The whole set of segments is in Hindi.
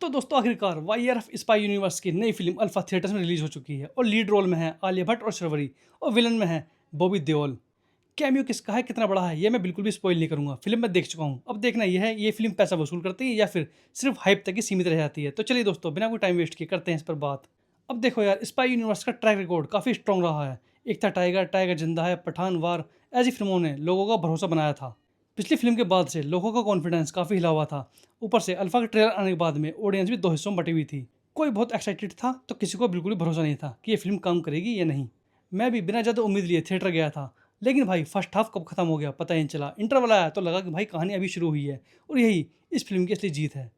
तो दोस्तों आखिरकार YRF स्पाई यूनिवर्स की नई फिल्म अल्फा थिएटर्स में रिलीज हो चुकी है और लीड रोल में है आलिया भट्ट और शर्वरी और विलन में है बॉबी देओल। कैमियो किसका है, कितना बड़ा है, ये मैं बिल्कुल भी स्पॉइल नहीं करूंगा। फिल्म मैं देख चुका हूँ, अब देखना यह है ये फिल्म पैसा वसूल करती है या फिर सिर्फ हाइप तक ही सीमित रह जाती है। तो चलिए दोस्तों, बिना कोई टाइम वेस्ट किए करते हैं इस पर बात। अब देखो यार, स्पाई यूनिवर्स का ट्रैक रिकॉर्ड काफ़ी स्ट्रॉन्ग रहा है। एक था टाइगर, टाइगर जिंदा है, पठान, वार, ऐसी फिल्मों ने लोगों का भरोसा बनाया था। पिछली फिल्म के बाद से लोगों का कॉन्फिडेंस काफ़ी हिला हुआ था। ऊपर से अल्फा का ट्रेलर आने के बाद में ऑडियंस भी दो हिस्सों में बटी हुई थी। कोई बहुत एक्साइटेड था तो किसी को बिल्कुल भी भरोसा नहीं था कि ये फिल्म काम करेगी या नहीं। मैं भी बिना ज़्यादा उम्मीद लिए थिएटर गया था, लेकिन भाई फर्स्ट हाफ कब खत्म हो गया पता ही नहीं चला। इंटरवल आया तो लगा कि भाई कहानी अभी शुरू हुई है और यही इस फिल्म की असली जीत है।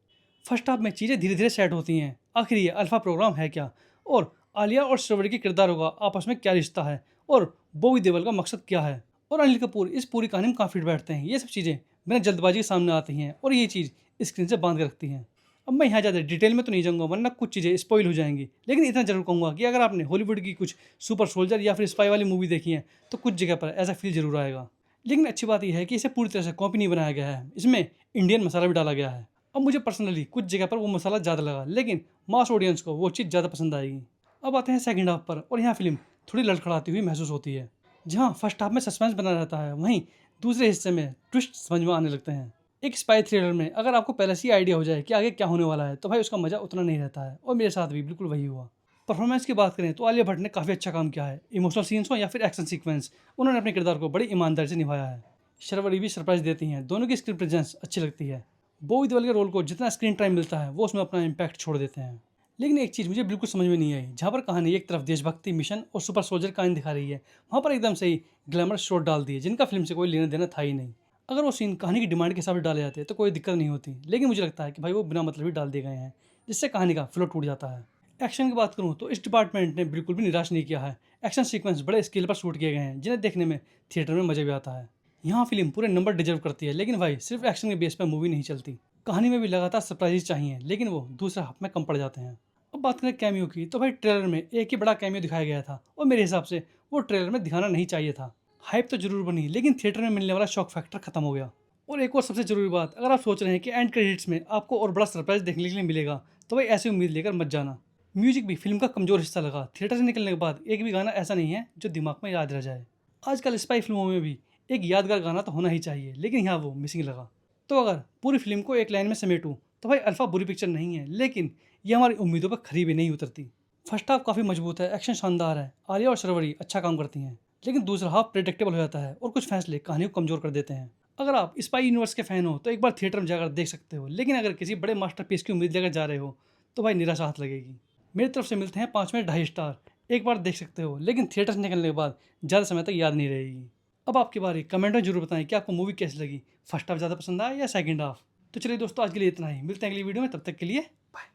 फर्स्ट हाफ में चीज़ें धीरे धीरे सेट होती हैं। आखिर ये अल्फा प्रोग्राम है क्या, और आलिया और श्रवणी के किरदारों का आपस में क्या रिश्ता है, और बॉबी देओल का मकसद क्या है, और अनिल कपूर इस पूरी कहानी में कहाँ फिट बैठते हैं, ये सब चीज़ें बिना जल्दबाजी के सामने आती हैं और ये चीज़ स्क्रीन से बांध के रखती हैं। अब मैं यहाँ ज़्यादा डिटेल में तो नहीं जाऊँगा वरना कुछ चीज़ें स्पॉइल हो जाएंगी, लेकिन इतना जरूर कहूँगा कि अगर आपने हॉलीवुड की कुछ सुपर सोल्जर या फिर स्पाई वाली मूवी देखी है तो कुछ जगह पर ऐसा फील जरूर आएगा। लेकिन अच्छी बात यह है कि इसे पूरी तरह से कॉपी नहीं बनाया गया है, इसमें इंडियन मसाला भी डाला गया है। अब मुझे पर्सनली कुछ जगह पर वो मसाला ज़्यादा लगा, लेकिन मास ऑडियंस को वो चीज़ ज़्यादा पसंद आएगी। अब आते हैं सेकंड हाफ पर, और यहाँ फिल्म थोड़ी लड़खड़ाती हुई महसूस होती है। जहाँ फर्स्ट हाफ में सस्पेंस बना रहता है, वहीं दूसरे हिस्से में ट्विस्ट समझ में आने लगते हैं। एक स्पाई थ्रिलर में अगर आपको पहले से ही आइडिया हो जाए कि आगे क्या होने वाला है तो भाई उसका मजा उतना नहीं रहता है, और मेरे साथ भी बिल्कुल वही हुआ। परफॉर्मेंस की बात करें तो आलिया भट्ट ने काफ़ी अच्छा काम किया है। इमोशनल सीन्स हो या फिर एक्शन सीक्वेंस, उन्होंने अपने किरदार को बड़ी ईमानदारी से निभाया है। शर्वरी भी सरप्राइज देती हैं, दोनों की स्क्रीन प्रेजेंस अच्छी लगती है। बॉबी देओल के रोल को जितना स्क्रीन टाइम मिलता है वो उसमें अपना इम्पैक्ट छोड़ देते हैं। लेकिन एक चीज़ मुझे बिल्कुल समझ में नहीं आई, जहाँ पर कहानी एक तरफ देशभक्ति मिशन और सुपर सोल्जर कहानी दिखा रही है, वहाँ पर एकदम से ही ग्लैमर शॉट डाल दिए जिनका फिल्म से कोई लेना देना था ही नहीं। अगर वो सीन कहानी की डिमांड के हिसाब से डाले जाते तो कोई दिक्कत नहीं होती, लेकिन मुझे लगता है कि भाई वो बिना मतलब ही डाल दिए गए हैं, जिससे कहानी का फ्लो टूट जाता है। एक्शन की बात करूँ तो इस डिपार्टमेंट ने बिल्कुल भी निराश नहीं किया है। एक्शन सीक्वेंस बड़े स्केल पर शूट किए गए हैं जिन्हें देखने में थिएटर में मजा भी आता है। यहाँ फिल्म पूरे नंबर डिजर्व करती है, लेकिन भाई सिर्फ एक्शन के बेस पर मूवी नहीं चलती। कहानी में भी लगातार सरप्राइज चाहिए, लेकिन वो दूसरे हाफ में कम पड़ जाते हैं। अब बात करें कैमियो की, तो भाई ट्रेलर में एक ही बड़ा कैमियो दिखाया गया था और मेरे हिसाब से वो ट्रेलर में दिखाना नहीं चाहिए था। हाइप तो जरूर बनी, लेकिन थिएटर में मिलने वाला शॉक फैक्टर खत्म हो गया। और एक और सबसे जरूरी बात, अगर आप सोच रहे हैं कि एंड क्रेडिट्स में आपको और बड़ा सरप्राइज देखने के लिए मिलेगा तो भाई ऐसी उम्मीद लेकर मत जाना। म्यूजिक भी फिल्म का कमजोर हिस्सा लगा। थिएटर से निकलने के बाद एक भी गाना ऐसा नहीं है जो दिमाग में याद रह जाए। आजकल स्पाई फिल्मों में भी एक यादगार गाना तो होना ही चाहिए, लेकिन यहाँ वो मिसिंग लगा। तो अगर पूरी फिल्म को एक लाइन में समेटूं तो भाई अल्फा बुरी पिक्चर नहीं है, लेकिन ये हमारी उम्मीदों पर खरी भी नहीं उतरती। फर्स्ट हाफ काफ़ी मजबूत है, एक्शन शानदार है, आलिया और शर्वरी अच्छा काम करती हैं, लेकिन दूसरा हाफ प्रेडिक्टेबल हो जाता है और कुछ फैसले कहानी को कमजोर कर देते हैं। अगर आप स्पाई यूनिवर्स के फैन हो तो एक बार थिएटर में जाकर देख सकते हो, लेकिन अगर किसी बड़े मास्टरपीस की उम्मीद लेकर जा रहे हो तो भाई निराशा हाथ लगेगी। मेरी तरफ से मिलते हैं 5 में 2.5 स्टार। एक बार देख सकते हो, लेकिन थिएटर से निकलने के बाद ज़्यादा समय तक याद नहीं रहेगी। अब आपकी बारी, कमेंट में जरूर बताएं कि आपको मूवी कैसी लगी, फर्स्ट हाफ ज़्यादा पसंद आया या सेकंड हाफ। तो चलिए दोस्तों, आज के लिए इतना ही, मिलते हैं अगली वीडियो में, तब तक के लिए बाय।